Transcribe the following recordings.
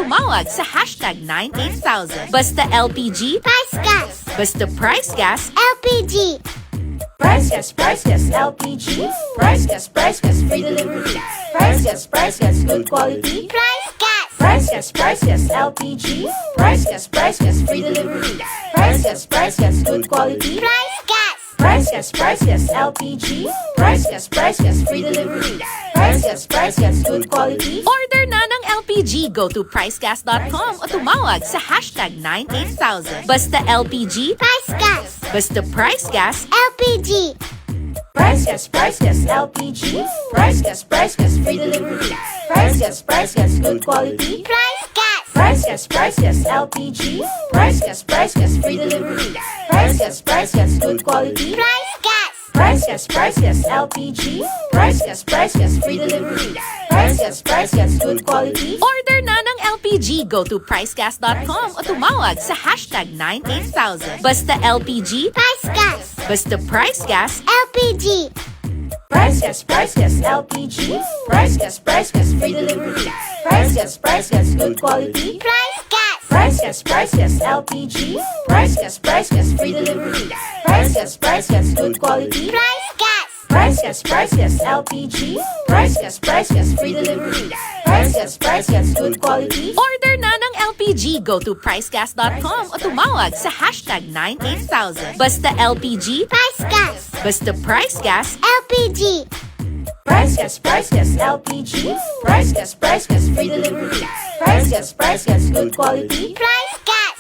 tumawag sa hashtag 98000. Basta LPG, Price Gas! basta price gas, LPG! Price gas, LPG. Price gas, free delivery. Price gas, good quality. Price Gas! Price gas, LPG. Price gas, free delivery. Price gas, good quality. Price Gas! Price gas, LPG. Price gas, free delivery. Price gas, good quality. order na ng LPG. Go to pricegas.com o tumawag sa hashtag 98000. Basta LPG, Price Gas! basta price gas, LPG! Price gas, LPG. Price gas, free delivery. Price gas, good quality. Price Gas! Price gas, LPG. Price gas, free delivery. Price gas, good quality. Price Gas! Price gas, LPG. Price gas, free delivery. Price gas, good quality. order na ng LPG. Go to pricegas.com o tumawag sa hashtag 98000. Basta LPG, Price Gas! basta price gas, LPG! Price gas, LPG. Price gas, free delivery. Price gas, good quality. Price Gas! Price gas, LPG. Price gas, free delivery. Price gas, good quality. Price Gas! Price gas, LPG. Price gas, free delivery. Price gas, good quality. order na ng LPG. Go to pricegas.com o tumawag sa hashtag 98000. Basta LPG, Price Gas! basta price gas, LPG! Price gas, LPG. Price gas, free delivery. Price gas, good quality. Price Gas!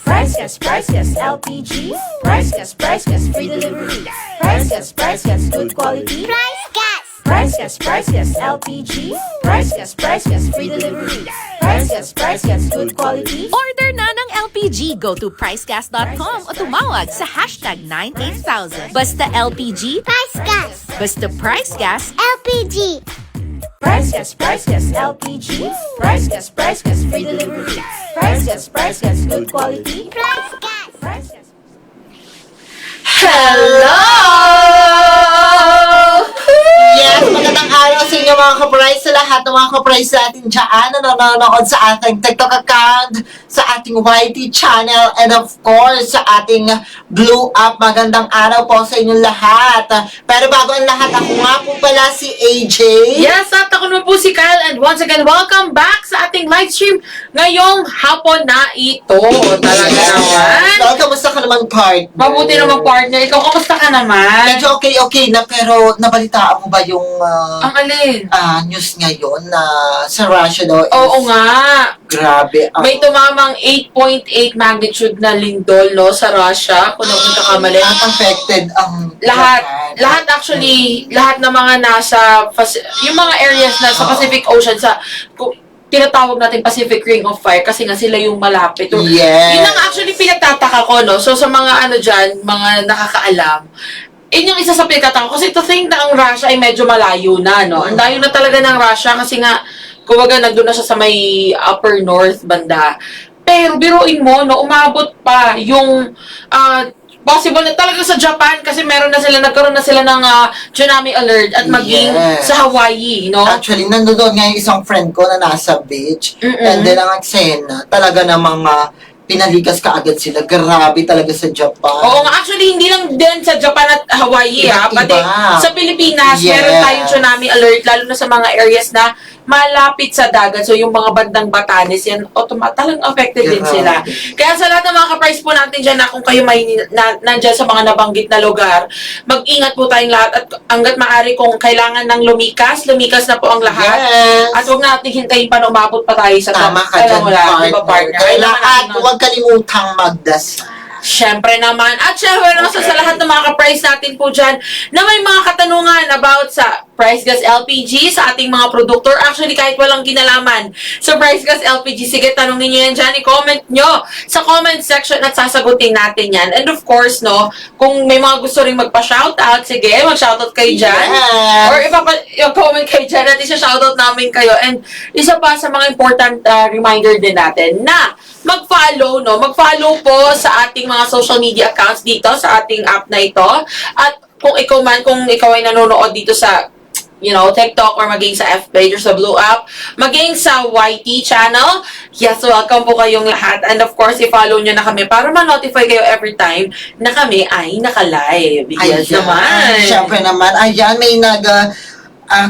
Price gas, LPG. Price gas, free delivery. Price gas, good quality. Price Gas! Price gas, LPG. Price gas, free delivery. Price gas, good quality. order na ng LPG. Go to pricegas.com o tumawag sa hashtag 98000. Basta LPG, Price Gas! basta price gas, LPG! Price gas, LPG. Price gas, free delivery. Price gas, good quality. Price Gas! Price gas. Hello! Yes, magandang araw sa inyo mga ka-price, sa lahat ng mga ka-price natin dyan na nanonood sa ating TikTok account, sa ating YT channel, and of course, sa ating Blue Up. Magandang araw po sa inyong lahat. Pero bago ang lahat, ako nga po pala si AJ. Yes, at ako naman po si Kyle, and once again, welcome back sa ating live stream ngayong hapon na ito. Talaga naman. So, kamusta ka naman, partner? Mabuti naman, partner. Ikaw, kamusta ka naman? Medyo okay na, pero nabalitaan mo ba yung Ang alin? news ngayon na sa Russia daw? Oo nga. Grabe. May tumamang 8.8 magnitude na lindol, no, sa Russia, kung ako nagkakamali. At affected ang Lahat actually, lahat ng mga nasa, yung mga areas na sa Pacific Ocean, tinatawag natin Pacific Ring of Fire kasi nga sila yung malapit. Yes. Yun ang actually pinagtataka ko, no? So, sa mga ano dyan, mga nakakaalam, yun yung isa sa pinagtataka ko. Kasi to think na ang Russia ay medyo malayo na, no? Ang layo na talaga ng Russia kasi nga, kumbaga, nandun na siya sa may upper north banda. Pero, biruin mo, no? Umabot pa yung, possible na talaga sa Japan kasi nagkaroon na sila ng tsunami alert at maging Yes. sa Hawaii, no? Actually, nandoon nga yung isang friend ko na nasa beach. And then, ang eksena, talaga namang pinalikas ka agad sila. Grabe talaga sa Japan. Oo nga, actually, hindi lang din sa Japan at Hawaii, Iba-iba. pati sa Pilipinas, Yes. meron tayong tsunami alert, lalo na sa mga areas na malapit sa dagat. So, yung mga bandang Batanes, yan, talagang affected din Grabe. sila. Kaya sa lahat ng mga ka-price po natin dyan, na kung kayo may nandyan sa mga nabanggit na lugar, mag-ingat po tayong lahat at hanggat maaari kung kailangan ng lumikas na po ang lahat. Yes. At huwag natin hintayin pa na umabot pa tayo sa Tama ka dyan, Di ba, partner? Kailangan At natin huwag kalimutang magdasal. Siyempre naman. At syempre naman sa lahat ng mga ka-price natin po dyan na may mga katanungan about sa Price Gas LPG sa ating mga produktor. Actually, kahit walang kinalaman sa Price Gas LPG, sige, tanong ninyo yan dyan. I-comment nyo sa comment section at sasagutin natin yan. And of course, no, kung may mga gusto rin magpa-shoutout, sige, mag-shoutout kayo dyan. Yes. Or i-comment kayo dyan at isa-shoutout namin kayo. And isa pa sa mga important reminder din natin na mag-follow, no? Mag-follow po sa ating mga social media accounts dito sa ating app na ito. At kung ikaw ay nanonood dito sa TikTok or maging sa F page or sa Blue app, maging sa YT channel. Yes, welcome po kayong lahat. And of course, i-follow nyo na kami para ma-notify kayo every time na kami ay naka-live. Yes naman. Siyempre naman. Ayan, may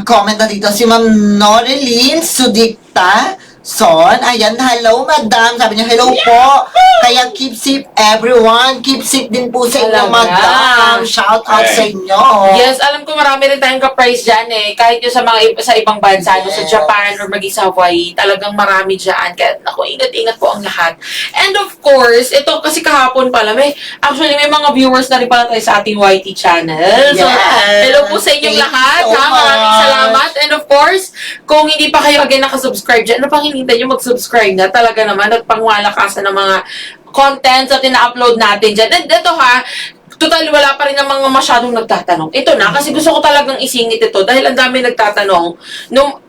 comment na dito si Ma'am Noreline Sudikta Son. Ayan, hello madam. Sabi niya, hello po. Kaya keep safe everyone. Keep safe din po sa inyo, Talaga. madam. Shout out sa inyo. Yes, alam ko marami rin tayong ka-price dyan Kahit yung sa sa ibang bansa, sa Japan or maging sa Hawaii, talagang marami dyan. Kaya, ingat-ingat po ang lahat. And of course, ito kasi kahapon pala, may mga viewers na rin pala tayo sa ating YT channel. So, Yes. hello po sa inyong Thank lahat. you so Maraming much. salamat. And of course, kung hindi pa kayo again nakasubscribe dyan, ano pang hinintay nyo mag-subscribe na talaga naman at pangmalakasan ng mga contents at ina-upload natin dyan. And ito total wala pa rin ng mga masyadong nagtatanong. Ito na, kasi gusto ko talagang isingit ito dahil ang dami nagtatanong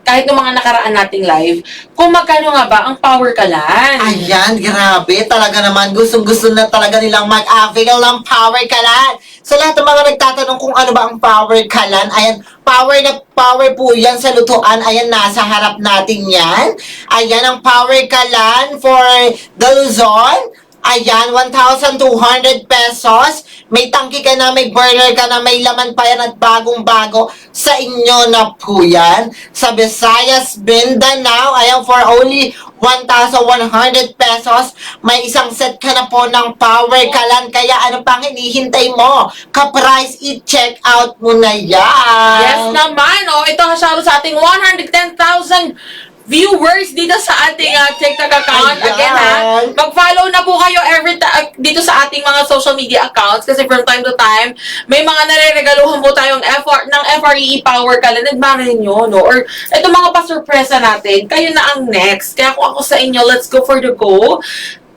kahit nung mga nakaraan nating live, kung magkano nga ba ang power kalan. Ayan, grabe. Talaga naman, gustong-gusto na talaga nilang mag-avail ng power kalan. Sa lahat ng mga nagtatanong kung ano ba ang power kalan, ayan, power na power po yan sa lutuan. Ayan, nasa harap natin yan. Ayan, ang power kalan for the Luzon. Ayan, 1,200 pesos. May tangki ka na, may burner ka na, may laman pa yan at bagong-bago sa inyo na po yan. Sa Visayas, Mindanao, ayan, for only 1,100 pesos. May isang set ka na po ng power kalan. Kaya ano pang hinihintay mo? Ka-price, i-check out mo na yan. Yes naman, ito hasyado sa ating 110,000 viewers dito sa ating TikTok account. Ayan. Again mag-follow na po kayo dito sa ating mga social media accounts kasi from time to time, may mga nare-regaluhan po tayong ng FREE Power Kalan. Admarin nyo, Or ito mga pa-surpresa natin, kayo na ang next. Kaya kung ako sa inyo, let's go for the go.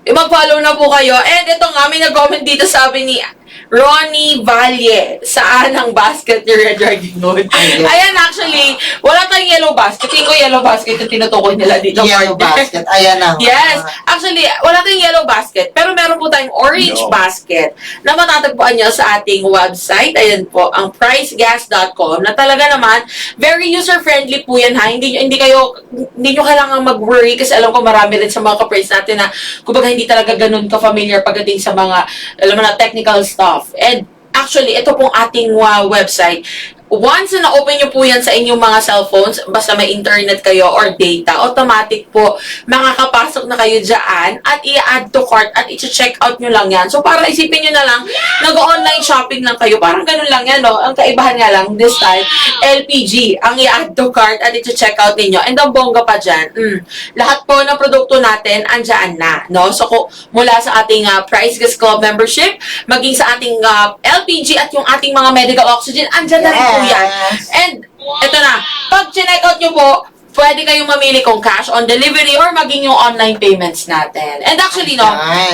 Mag-follow na po kayo. And ito nga, may nag-comment dito, sabi ni Ronnie Valle, saan ang basket ni Red Dragon Hood? Ayan, actually, wala tayong yellow basket. Tingin ko yellow basket yung tinutukoy nila dito. Yellow basket, ayan na. Yes. Actually, wala tayong yellow basket, pero meron po tayong orange basket na matatagpuan nyo sa ating website. Ayan po, ang pricegas.com na talaga naman, very user-friendly po yan Hindi nyo kailangan mag-worry kasi alam ko marami rin sa mga ka-price natin na kumbaga hindi talaga ganun ka-familiar pagdating sa mga, technical stuff. And actually, ito pong ating website. Once na na-open nyo po yan sa inyong mga cellphones, basta may internet kayo or data, automatic po, makakapasok na kayo dyan at i-add to cart at i-check out nyo lang yan. So, para isipin nyo na lang, nag-online shopping lang kayo. Parang ganun lang yan, Ang kaibahan nga lang, this time, LPG, ang i-add to cart at i-check out ninyo. And ang bongga pa dyan, lahat po ng produkto natin, andyan na, So, mula sa ating Price Gas Club membership, maging sa ating LPG at yung ating mga medical oxygen, andyan na rin po yan. And, eto na, pag check out nyo po, pwede kayong mamili kung cash on delivery or maging yung online payments natin. And actually,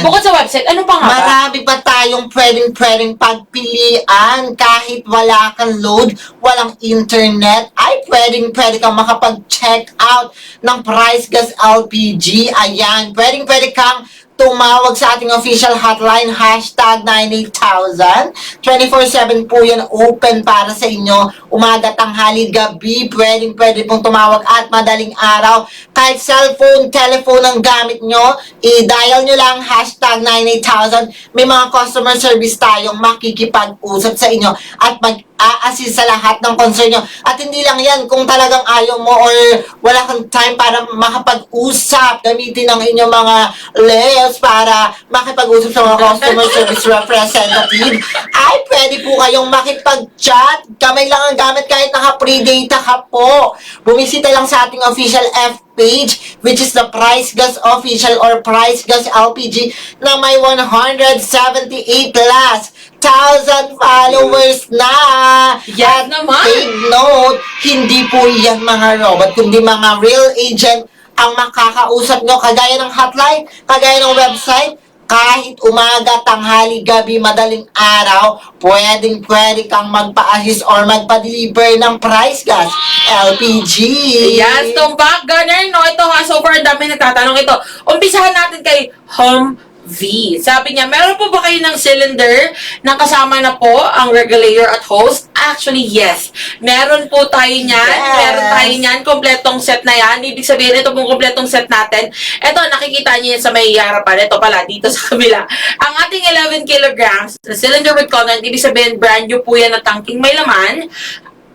bukod sa website, ano pa nga ba? Marami pa tayong pwedeng pagpilian kahit wala kang load, walang internet, ay pwede kang makapag-check out ng Price Gas LPG. Ayan, pwede kang tumawag sa ating official hotline, #98000. 24/7 po yan open para sa inyo. Umaga, tanghali, gabi, pwede pong tumawag at madaling araw. Kahit cellphone, telephone ang gamit nyo, i-dial nyo lang, #98000. May mga customer service tayong makikipag-usap sa inyo at mag-a-assist sa lahat ng concern nyo. At hindi lang yan, kung talagang ayaw mo or wala kang time para makapag-usap, gamitin ang inyong mga layouts para makipag-usap sa mga customer service representative, ay pwede po kayong makipag-chat. Kamay lang ang gamit kahit naka-free data ka po. Bumisita lang sa ating official F page, which is the Price Gas Official or Price Gas LPG na may 178 plus 1,000 followers na. Yan naman. Take note, hindi po yan mga robot, kundi mga real agent ang makakausap nyo, kagaya ng hotline, kagaya ng website. Kahit umaga, tanghali, gabi, madaling araw, pwede kang magpa-assist or magpa-deliver ng Price Gas LPG. Yes, tumpak, ganun, Ito so far, ang dami nagtatanong ito. Umpisahan natin kay home V. Sabi niya, meron po ba kayo ng cylinder na kasama na po ang regulator at hose? Actually, yes. Meron po tayo niyan. Yes. Meron tayo niyan. Kompletong set na yan. Ibig sabihin, ito pong kompletong set natin. Ito, nakikita niyo yan sa may harapan. Ito pala, dito sa kabila. Ang ating 11 kilograms na cylinder with content, ibig sabihin, brand new po yan na tangking may laman.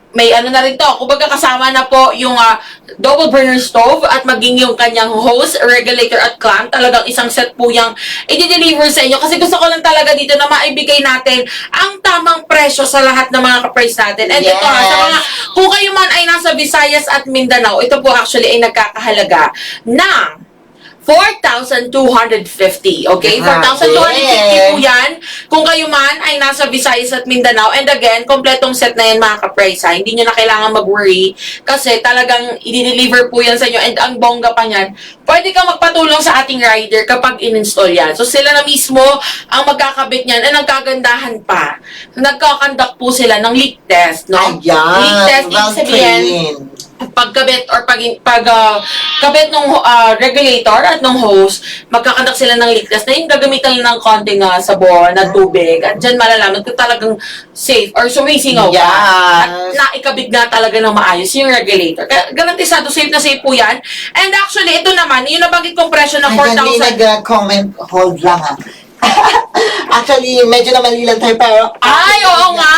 May ano na rin to, kumbaga kasama na po yung double burner stove at maging yung kanyang hose, regulator at clamp. Talagang isang set po yung i-deliver sa inyo. Kasi gusto ko lang talaga dito na maibigay natin ang tamang presyo sa lahat ng mga ka-price natin. And ito sa mga, kung kayo man ay nasa Visayas at Mindanao, ito po actually ay nagkakahalaga ng 4,250. Okay? 4,250 po yan. Kung kayo man ay nasa Visayas at Mindanao. And again, kompletong set na yan mga ka-price ha. Hindi nyo na kailangan mag-worry kasi talagang i-deliver po yan sa inyo. And ang bongga pa niyan, pwede kang magpatulong sa ating rider kapag in-install yan. So sila na mismo ang magkakabit niyan. And ang kagandahan pa, nagkakandak po sila ng leak test. No? Ayan. Leak test, ibig sabihin, pagkabit or kabit ng regulator at ng hose, magkakandak sila ng leak test na yung gagamitan nila ng konting sabon at tubig at dyan malalaman kung talagang safe or sumisingaw ka at naikabit nga talaga ng maayos yung regulator. Kaya garantisado safe na safe po yan. And actually, ito naman, yung nabanggit kong presyo na 4,000. May nag-comment, hold lang ha. Actually, medyo na mali lang tayo pero... Ay, oo nga!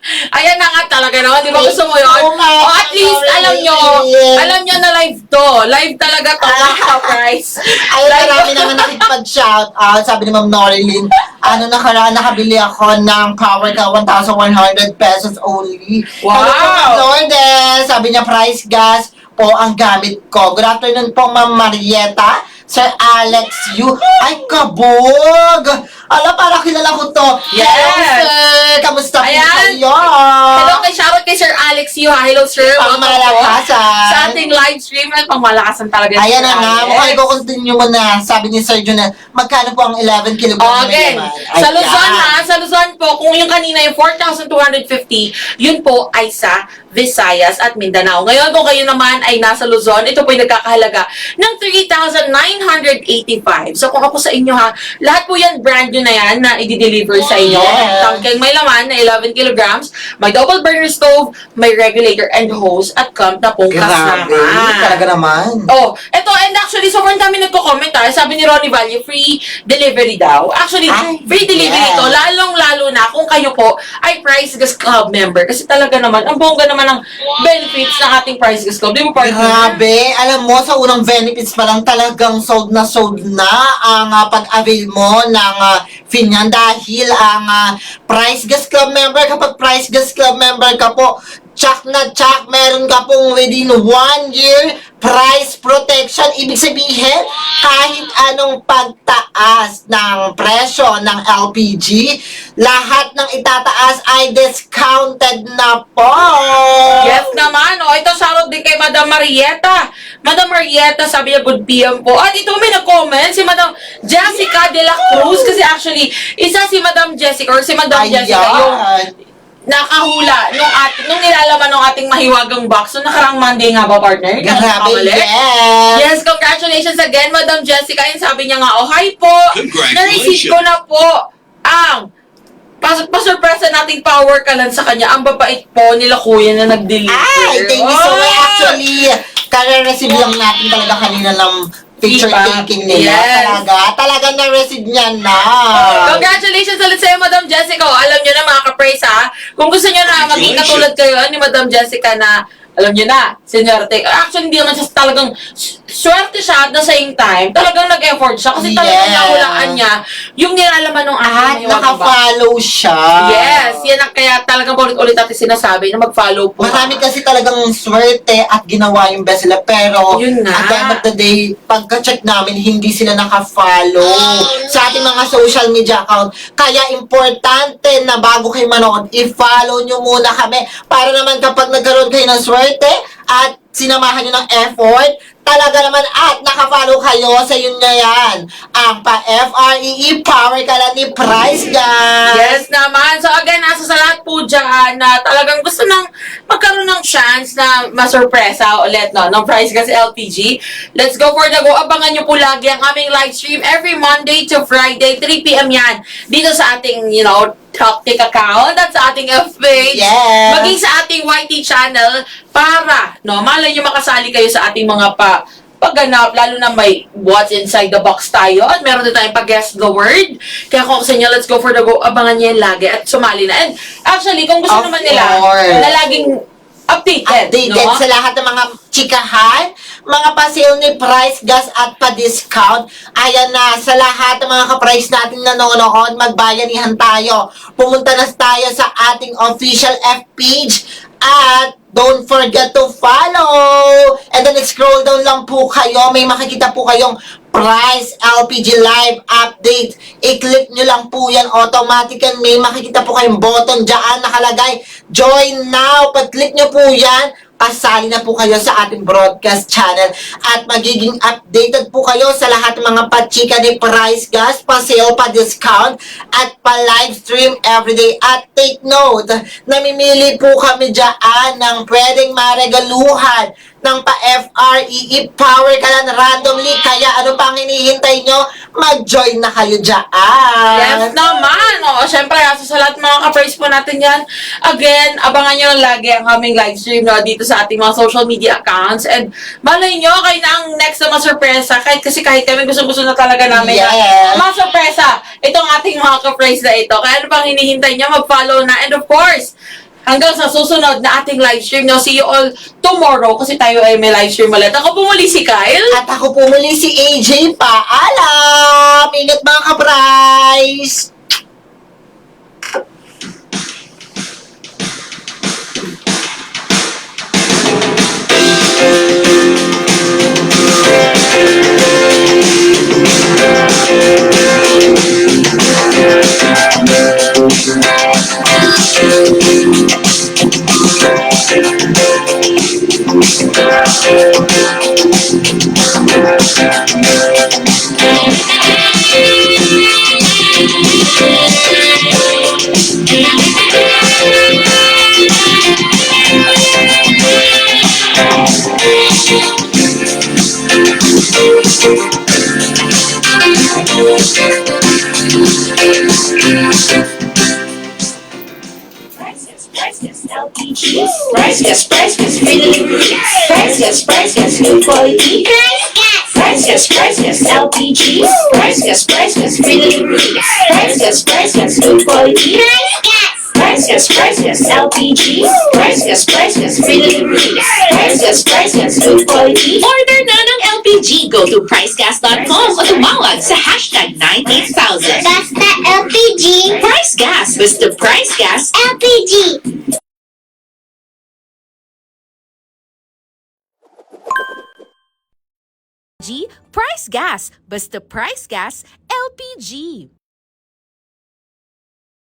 Ayan na nga talaga naman, di ba gusto mo yun? Oo nga, O at least, alam nyo na live to. Live talaga to, guys. Ayun, marami naman nakipag-shout out. Sabi ni Ma'am Norilyn, nakaraan nakabili ako ng power ka 1,100 pesos only. Wow! Hello po, Ma'am Lourdes. Sabi niya, price gas po ang gamit ko. Good afternoon po, Ma'am Marieta. Sir Alex Yu. Ay, kabog! Ala, parang kilala ko to. Yes! Hello, sir! Kamusta po Ayan. kayo? Hello kay shoutout kay Sir Alex Yu. Hello, sir. Welcome po Pangmalakasan. sa ating live stream. At pangmalakasan talaga. si Ayan Sir na nga, Alex. mukhang i-continue mo na. Sabi ni Sir Jun, magkano po ang 11 kilogram Okay. Sa Luzon sa Luzon po, kung yung kanina yung 4,250, yun po ay sa Visayas at Mindanao. Ngayon, kung kayo naman ay nasa Luzon, ito po ay nagkakahalaga ng 3,985. So, kung ako sa inyo ha, lahat po yan brand new na yan na i-deliver sa inyo. Yes. Tangkeng may laman na 11 kilograms, may double burner stove, may regulator and hose at clamp na pong kasama. Grabe, talaga naman. Oh, eto, and actually, sobrang dami nagko-comment sabi ni Ronnie Value, free delivery daw. Actually, Ay, free delivery yes. to, lalong-lalo na kung kayo po ay Price Gas Club member. Kasi talaga naman, ang bongga naman ng benefits ng ating Price Gas Club. Di ba, partner? Grabe, alam mo, sa unang benefits pa lang talagang sold na ang pag-avail mo ng Finyan dahil ang Price Gas Club member, kapag Price Gas Club member ka po, tsak na tsak, meron ka pong within 1 year price protection. Ibig sabihin, kahit anong pagtaas ng presyo ng LPG, lahat ng itataas ay discounted na po. Yes naman. O, ito shoutout din kay Madam Marieta. Madam Marieta, sabi niya, good PM po. At ito may nag-comment, si Madam Jessica de la Cruz. Kasi actually, isa si Madam Jessica, or si Madam Jessica, yung nakahula nung nilalaman ng ating mahiwagang box. So, nakarang Monday nga ba, partner? Grabe, yes. Yes, congratulations again, Madam Jessica. And sabi niya nga, oh, hi po. Na-receive ko na po ang pasurpresa nating power kalan sa kanya. Ang babait po nila kuya na nag-deliver. Ay, thank you so much. Actually, kare-receive lang natin talaga kanina ng picture Feedback. taking nila. Yes. Talaga na-receive niya na. Congratulations ulit sa'yo, Madam Jessica. O, alam nyo na mga ka-praise ha. Kung gusto nyo na maging katulad kayo ni Madam Jessica na alam nyo na, senyerte. Actually, hindi naman siya talagang swerte siya at the same time. Talagang nag-effort siya kasi talagang nahulaan niya yung nilalaman ng At naka-follow siya. Yes, yan ang kaya talagang ulit-ulit natin sinasabi na mag-follow po. Marami kasi talagang swerte at ginawa yung best sila. Pero, Yun nga. at the end of the day, pagka-check namin, hindi sila naka-follow sa ating mga social media account. Kaya, importante na bago kayo manood, i-follow nyo muna kami para naman kapag nagkaroon kayo ng swerte at sinamahan nyo ng effort, talaga naman at nakafollow kayo sa yun nga yan. Ang pa-FREE Power ka lang ni Price Gas. Yes naman. So again, nasa sa lahat po dyan na talagang gusto nang magkaroon ng chance na masurpresa ulit, no, ng Price Gas LPG. Let's go for the go. Abangan nyo po lagi ang aming live stream every Monday to Friday, 3 p.m. yan. Dito sa ating, Tactic account at sa ating FB. Yes. Maging sa ating YT channel para, malay nyo makasali kayo sa ating mga pagganap, lalo na may what's inside the box tayo at meron din tayong pag-guess the word. Kaya kung sa inyo, let's go for the go. Abangan nyo yan lagi at sumali na. And actually, kung gusto Of naman nila course. na laging updated, Sa lahat ng mga chikahan, mga pa-sale ni Price Gas at pa-discount. Ayan na, sa lahat ng mga ka-price natin nanonood, magbayanihan tayo. Pumunta na tayo sa ating official F page at don't forget to follow. And then scroll down lang po kayo. May makikita po kayong Price LPG Live Update. I-click nyo lang po yan. Automatic yan. May makikita po kayong button dyan nakalagay. Join now. Pag-click nyo po yan, pasali na po kayo sa ating broadcast channel at magiging updated po kayo sa lahat ng mga pachika ni Price Gas, pa-sale, pa-discount at pa-live stream everyday. At take note, namimili po kami dyan ng pwedeng maregaluhan ng pa-FREE Power ka lang randomly. Kaya ano pang hinihintay nyo? Mag-join na kayo dyan. Yes naman. Syempre, sa lahat mga ka-price po natin yan. Again, abangan nyo lang lagi ang aming live stream dito sa ating mga social media accounts. And malay nyo, kayo na ang next na masurpresa. Kahit kami gusto-gusto na talaga namin Yes. na masurpresa itong ating mga ka-price na ito. Kaya ano pang hinihintay nyo? Mag-follow na. And of course, hanggang sa susunod na ating live stream. See you all tomorrow kasi tayo ay may live stream ulit. Ako po muli si Kyle. At ako po muli si AJ. Paalam! Ingat mga ka-price! Price Gas LPG. Price Gas, free delivery. Price Gas, good quality. Price Gas. Price Gas LPG. Price Gas, free delivery. Price Gas, good quality. Price Gas. Price Gas LPG. Price Gas, free delivery. Price Gas, good quality. Order na ng LPG. Go to pricecast.com o tumawag sa hashtag 98000. Basta LPG. Price Gas. Basta Price Gas. LPG. Price Gas. Basta Price Gas. LPG.